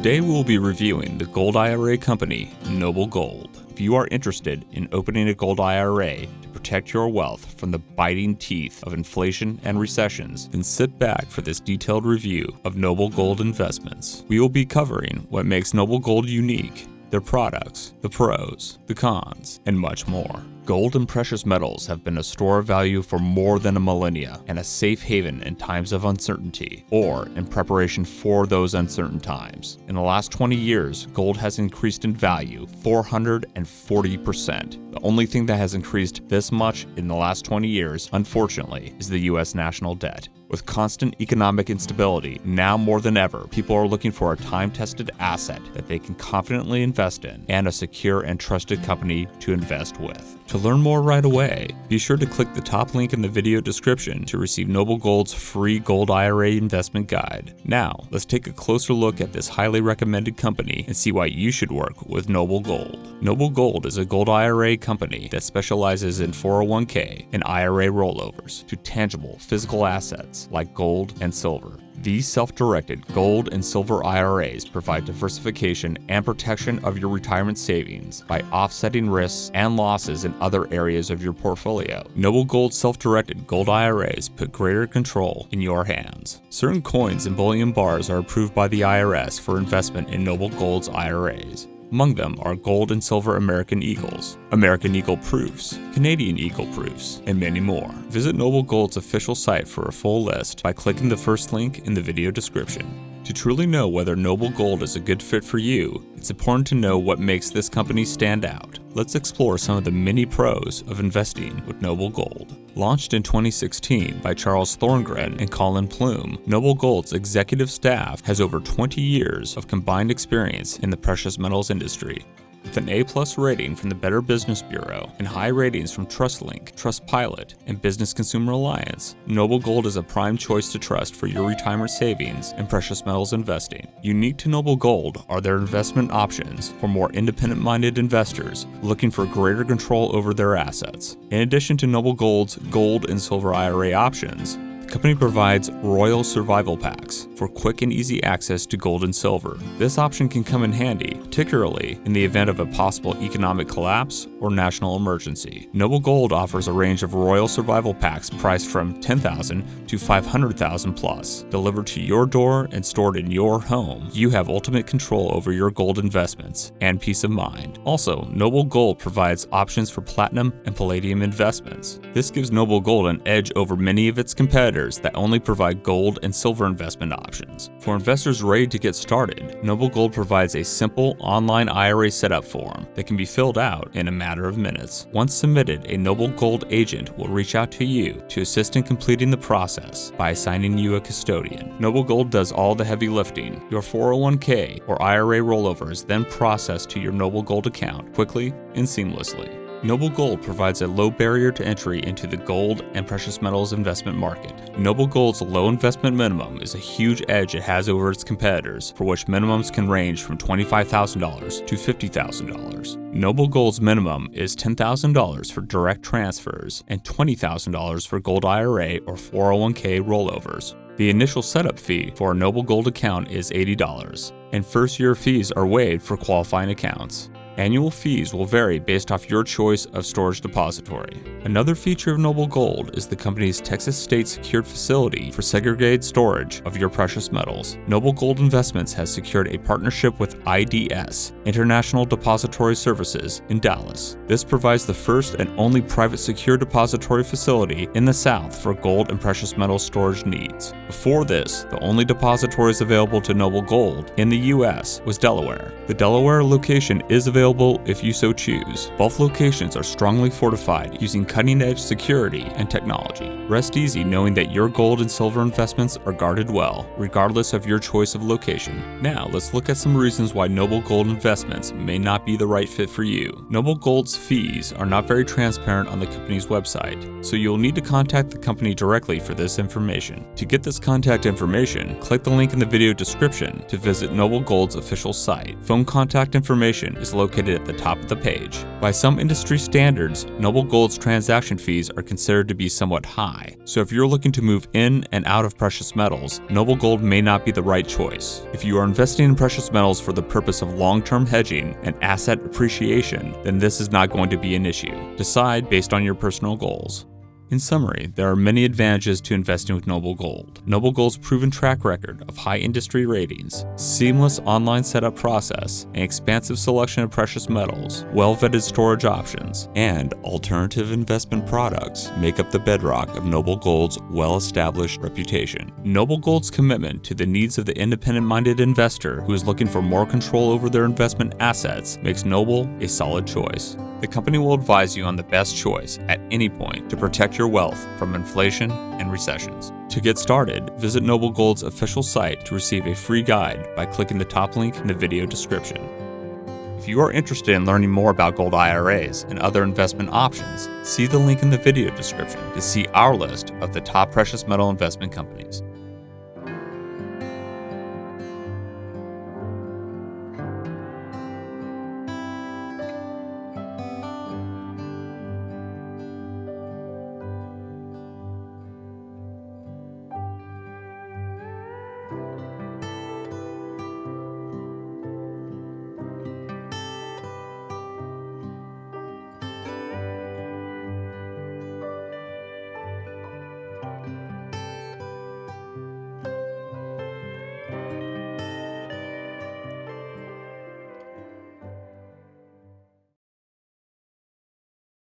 Today we will be reviewing the gold IRA company, Noble Gold. If you are interested in opening a gold IRA to protect your wealth from the biting teeth of inflation and recessions, then sit back for this detailed review of Noble Gold investments. We will be covering what makes Noble Gold unique, their products, the pros, the cons, and much more. Gold and precious metals have been a store of value for more than a millennia and a safe haven in times of uncertainty or in preparation for those uncertain times. In the last 20 years, gold has increased in value 440%. The only thing that has increased this much in the last 20 years, unfortunately, is the U.S. national debt. With constant economic instability, now more than ever, people are looking for a time-tested asset that they can confidently invest in and a secure and trusted company to invest with. To learn more right away, be sure to click the top link in the video description to receive Noble Gold's free Gold IRA investment guide. Now, let's take a closer look at this highly recommended company and see why you should work with Noble Gold. Noble Gold is a gold IRA company that specializes in 401k and IRA rollovers to tangible physical assets like gold and silver. These self-directed gold and silver IRAs provide diversification and protection of your retirement savings by offsetting risks and losses in other areas of your portfolio. Noble Gold's self-directed gold IRAs put greater control in your hands. Certain coins and bullion bars are approved by the IRS for investment in Noble Gold's IRAs. Among them are gold and silver American Eagles, American Eagle Proofs, Canadian Eagle Proofs, and many more. Visit Noble Gold's official site for a full list by clicking the first link in the video description. To truly know whether Noble Gold is a good fit for you, it's important to know what makes this company stand out. Let's explore some of the many pros of investing with Noble Gold. Launched in 2016 by Charles Thorngren and Colin Plume, Noble Gold's executive staff has over 20 years of combined experience in the precious metals industry. With an A+ rating from the Better Business Bureau and high ratings from TrustLink, Trustpilot, and Business Consumer Alliance, Noble Gold is a prime choice to trust for your retirement savings and precious metals investing. Unique to Noble Gold are their investment options for more independent-minded investors looking for greater control over their assets. In addition to Noble Gold's gold and silver IRA options, the company provides Royal Survival Packs for quick and easy access to gold and silver. This option can come in handy, particularly in the event of a possible economic collapse or national emergency. Noble Gold offers a range of Royal Survival Packs priced from $10,000 to $500,000 plus. Delivered to your door and stored in your home, you have ultimate control over your gold investments and peace of mind. Also, Noble Gold provides options for platinum and palladium investments. This gives Noble Gold an edge over many of its competitors that only provide gold and silver investment options. For investors ready to get started, Noble Gold provides a simple online IRA setup form that can be filled out in a matter of minutes. Once submitted, a Noble Gold agent will reach out to you to assist in completing the process by assigning you a custodian. Noble Gold does all the heavy lifting. Your 401k or IRA rollover is then processed to your Noble Gold account quickly and seamlessly. Noble Gold provides a low barrier to entry into the gold and precious metals investment market. Noble Gold's low investment minimum is a huge edge it has over its competitors, for which minimums can range from $25,000 to $50,000. Noble Gold's minimum is $10,000 for direct transfers and $20,000 for gold IRA or 401k rollovers. The initial setup fee for a Noble Gold account is $80, and first-year fees are waived for qualifying accounts. Annual fees will vary based off your choice of storage depository. Another feature of Noble Gold is the company's Texas State Secured Facility for segregated storage of your precious metals. Noble Gold Investments has secured a partnership with IDS, International Depository Services, in Dallas. This provides the first and only private secure depository facility in the South for gold and precious metal storage needs. Before this, the only depositories available to Noble Gold in the U.S. was Delaware. The Delaware location is available if you so choose. Both locations are strongly fortified using cutting-edge security and technology. Rest easy knowing that your gold and silver investments are guarded well, regardless of your choice of location. Now, let's look at some reasons why Noble Gold investments may not be the right fit for you. Noble Gold's fees are not very transparent on the company's website, so you'll need to contact the company directly for this information. To get this contact information, click the link in the video description to visit Noble Gold's official site. Phone contact information is located located at the top of the page. By some industry standards, Noble Gold's transaction fees are considered to be somewhat high, so if you're looking to move in and out of precious metals, Noble Gold may not be the right choice. If you are investing in precious metals for the purpose of long-term hedging and asset appreciation, then this is not going to be an issue. Decide based on your personal goals. In summary, there are many advantages to investing with Noble Gold. Noble Gold's proven track record of high industry ratings, seamless online setup process, an expansive selection of precious metals, well-vetted storage options, and alternative investment products make up the bedrock of Noble Gold's well-established reputation. Noble Gold's commitment to the needs of the independent-minded investor who is looking for more control over their investment assets makes Noble a solid choice. The company will advise you on the best choice at any point to protect your wealth from inflation and recessions. To get started, visit Noble Gold's official site to receive a free guide by clicking the top link in the video description. If you are interested in learning more about gold IRAs and other investment options, see the link in the video description to see our list of the top precious metal investment companies.